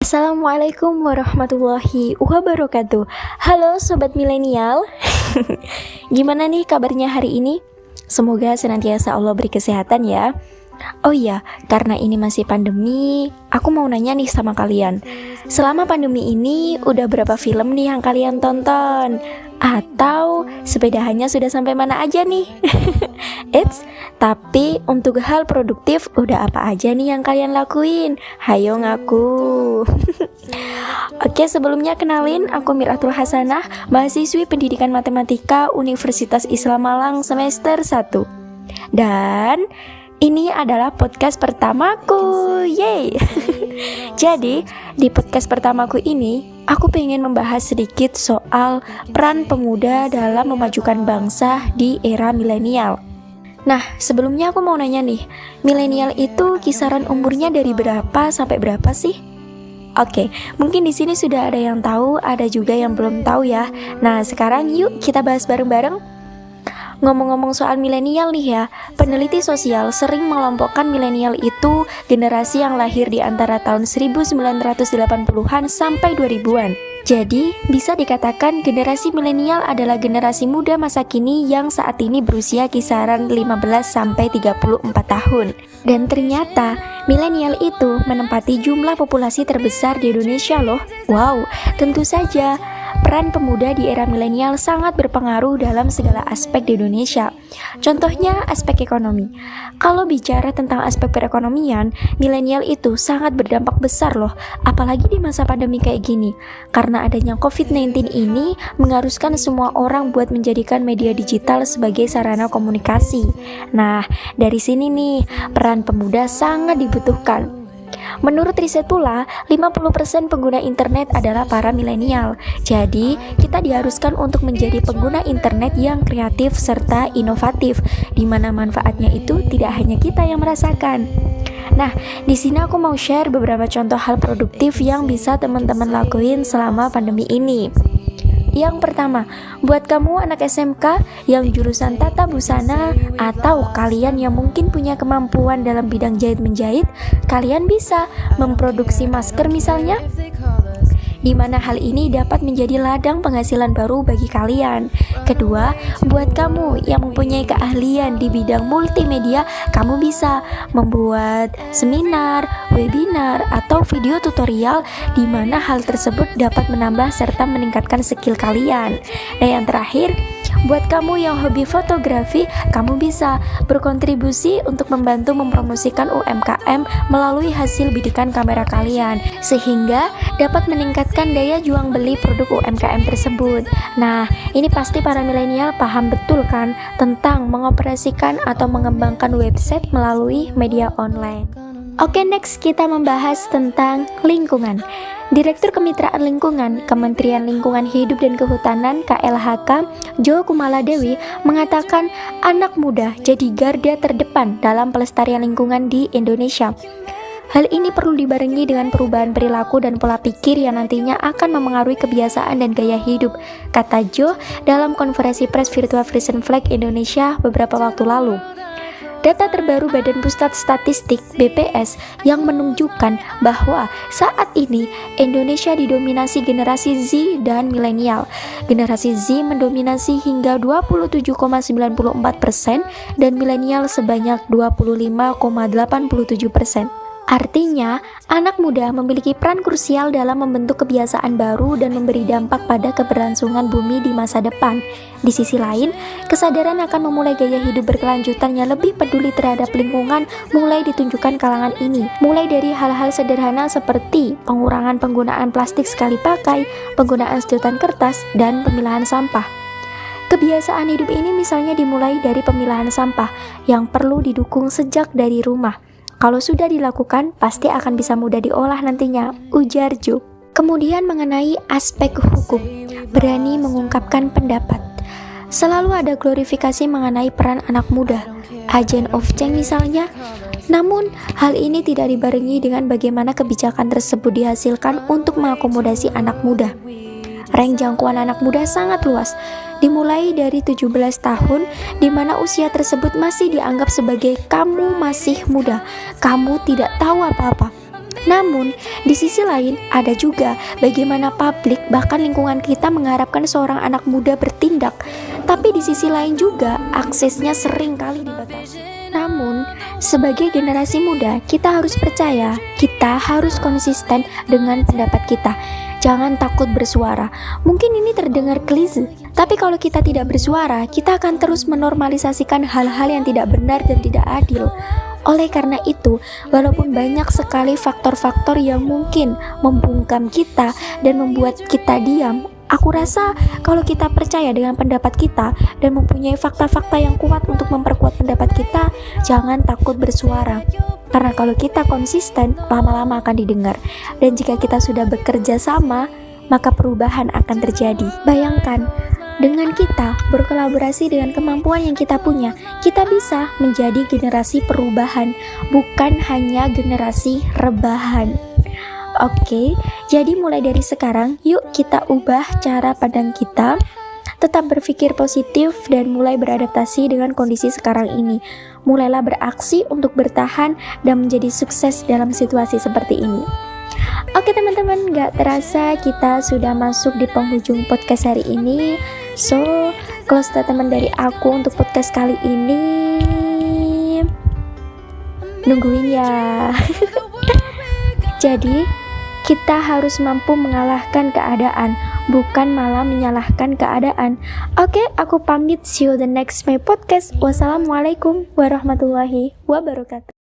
Assalamualaikum warahmatullahi wabarakatuh. Halo Sobat Milenial. Gimana nih kabarnya hari ini? Semoga senantiasa Allah beri kesehatan ya. Oh iya, karena ini masih pandemi, aku mau nanya nih sama kalian. Selama pandemi ini, udah berapa film nih yang kalian tonton? Atau sepedahannya sudah sampai mana aja nih? Tapi untuk hal produktif, udah apa aja nih yang kalian lakuin? Hayo ngaku. Oke, sebelumnya kenalin, aku Miratul Hasanah, mahasiswi pendidikan matematika Universitas Islam Malang semester 1. Dan ini adalah podcast pertamaku, yeay. Jadi, di podcast pertamaku ini, aku pengen membahas sedikit soal peran pemuda dalam memajukan bangsa di era milenial. Nah, sebelumnya aku mau nanya nih, milenial itu kisaran umurnya dari berapa sampai berapa sih? Oke, mungkin di sini sudah ada yang tahu, ada juga yang belum tahu ya. Nah, sekarang yuk kita bahas bareng-bareng. Ngomong-ngomong soal milenial nih ya, peneliti sosial sering mengelompokkan milenial itu generasi yang lahir di antara tahun 1980-an sampai 2000-an. Jadi, bisa dikatakan generasi milenial adalah generasi muda masa kini yang saat ini berusia kisaran 15 sampai 34 tahun. Dan ternyata, milenial itu menempati jumlah populasi terbesar di Indonesia loh. Wow, tentu saja peran pemuda di era milenial sangat berpengaruh dalam segala aspek di Indonesia. Contohnya aspek ekonomi. Kalau bicara tentang aspek perekonomian, milenial itu sangat berdampak besar loh, apalagi di masa pandemi kayak gini. Karena adanya COVID-19 ini mengharuskan semua orang buat menjadikan media digital sebagai sarana komunikasi. Nah, dari sini nih, peran pemuda sangat dibutuhkan. Menurut riset pula, 50% pengguna internet adalah para milenial. Jadi, kita diharuskan untuk menjadi pengguna internet yang kreatif serta inovatif, di mana manfaatnya itu tidak hanya kita yang merasakan. Nah, di sini aku mau share beberapa contoh hal produktif yang bisa teman-teman lakuin selama pandemi ini. Yang pertama, buat kamu anak SMK yang jurusan tata busana atau kalian yang mungkin punya kemampuan dalam bidang jahit-menjahit, kalian bisa memproduksi masker misalnya, di mana hal ini dapat menjadi ladang penghasilan baru bagi kalian. Kedua, buat kamu yang mempunyai keahlian di bidang multimedia, kamu bisa membuat seminar, webinar, atau video tutorial di mana hal tersebut dapat menambah serta meningkatkan skill kalian. Dan yang terakhir, buat kamu yang hobi fotografi, kamu bisa berkontribusi untuk membantu mempromosikan UMKM melalui hasil bidikan kamera kalian, sehingga dapat meningkatkan daya jual beli produk UMKM tersebut. Nah, ini pasti para milenial paham betul kan tentang mengoperasikan atau mengembangkan website melalui media online. Oke, next kita membahas tentang lingkungan. Direktur Kemitraan Lingkungan Kementerian Lingkungan Hidup dan Kehutanan KLHK Jo Kumala Dewi mengatakan anak muda jadi garda terdepan dalam pelestarian lingkungan di Indonesia. Hal ini perlu dibarengi dengan perubahan perilaku dan pola pikir yang nantinya akan memengaruhi kebiasaan dan gaya hidup, kata Jo dalam konferensi pers virtual Frisian Flag Indonesia beberapa waktu lalu. Data terbaru Badan Pusat Statistik (BPS) yang menunjukkan bahwa saat ini Indonesia didominasi generasi Z dan milenial. Generasi Z mendominasi hingga 27,94% dan milenial sebanyak 25,87%. Artinya, anak muda memiliki peran krusial dalam membentuk kebiasaan baru dan memberi dampak pada keberlangsungan bumi di masa depan. Di sisi lain, kesadaran akan memulai gaya hidup berkelanjutan yang lebih peduli terhadap lingkungan mulai ditunjukkan kalangan ini. Mulai dari hal-hal sederhana seperti pengurangan penggunaan plastik sekali pakai, penggunaan sedotan kertas, dan pemilahan sampah. Kebiasaan hidup ini misalnya dimulai dari pemilahan sampah yang perlu didukung sejak dari rumah. Kalau sudah dilakukan, pasti akan bisa mudah diolah nantinya, ujar Jo. Kemudian mengenai aspek hukum, berani mengungkapkan pendapat. Selalu ada glorifikasi mengenai peran anak muda, agent of change misalnya. Namun, hal ini tidak dibarengi dengan bagaimana kebijakan tersebut dihasilkan untuk mengakomodasi anak muda. Range jangkauan anak muda sangat luas, dimulai dari 17 tahun, di mana usia tersebut masih dianggap sebagai kamu masih muda, kamu tidak tahu apa-apa. Namun, di sisi lain ada juga bagaimana publik bahkan lingkungan kita mengharapkan seorang anak muda bertindak. Tapi di sisi lain juga aksesnya sering kali dibatasi. Namun, sebagai generasi muda, kita harus percaya, kita harus konsisten dengan pendapat kita. Jangan takut bersuara. Mungkin ini terdengar klise, tapi kalau kita tidak bersuara, kita akan terus menormalisasikan hal-hal yang tidak benar dan tidak adil. Oleh karena itu, walaupun banyak sekali faktor-faktor yang mungkin membungkam kita dan membuat kita diam, aku rasa kalau kita percaya dengan pendapat kita dan mempunyai fakta-fakta yang kuat untuk memperkuat pendapat kita, jangan takut bersuara. Karena kalau kita konsisten, lama-lama akan didengar. Dan jika kita sudah bekerja sama, maka perubahan akan terjadi. Bayangkan, dengan kita berkolaborasi dengan kemampuan yang kita punya, kita bisa menjadi generasi perubahan, bukan hanya generasi rebahan. Oke, jadi mulai dari sekarang, yuk kita ubah cara pandang kita, tetap berpikir positif dan mulai beradaptasi dengan kondisi sekarang ini. Mulailah beraksi untuk bertahan dan menjadi sukses dalam situasi seperti ini. Oke teman-teman, gak terasa kita sudah masuk di penghujung podcast hari ini. So, close statement dari aku untuk podcast kali ini, nungguin ya. Jadi, kita harus mampu mengalahkan keadaan, bukan malah menyalahkan keadaan. Oke, aku pamit. See you the next my podcast. Wassalamualaikum warahmatullahi wabarakatuh.